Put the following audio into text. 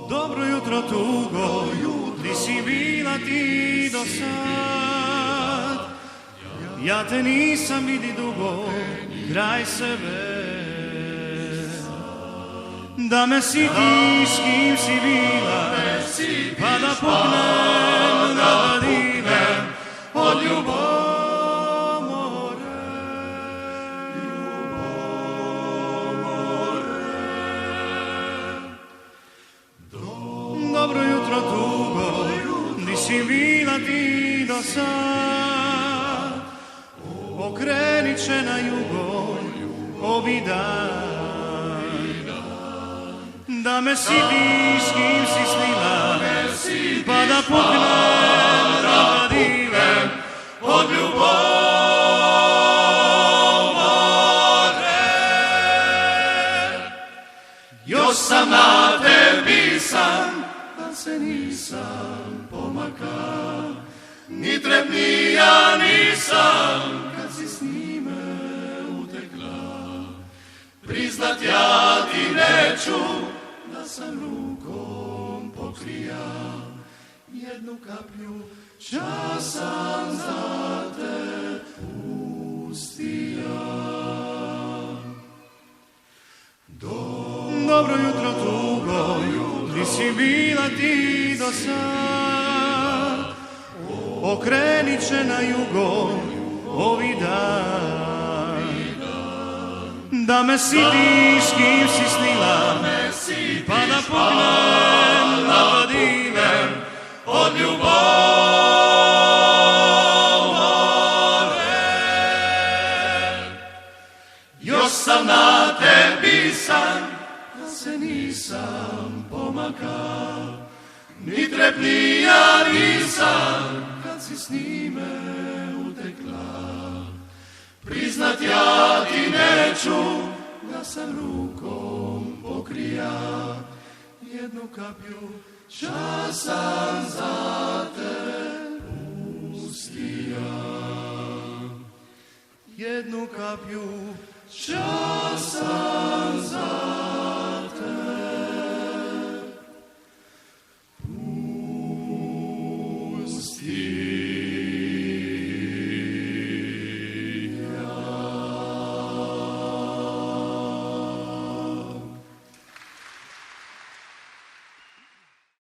Dobro jutro, tugo, di si bila ti do sad? Ja te nisam vidi dugo, kraj sebe. Da me sitiš s kim si bila, pa da puknem, da divem od ljubomore. Dobro jutro, tugo, di si bila ti do sad? Okrenit će na jugo ovi dan. Da me sitiš s kim si snila, pa da puknem, da divem od ljubomore. Još sam na tebi sam, da se nisam pomakao, ni trepnija nisam, kad si s njime utekla. Priznat ja ti neću, da sam rukom pokrija, jednu kaplju časa za te pustija. Dobro jutro, tugo, di si bila ti do sad? Okrenit će na jugo ovi dan. Da me sitiš s kim si snila, pa da puknem, da divem od ljubomore. Još sam na tebi san, da se nisam pomakao, ni trepnija nisam, kad si s njime utekla. Priznat ja ti neću, da sam rukom pokrija, jednu kaplju časan za te pustija. Jednu kaplju časan za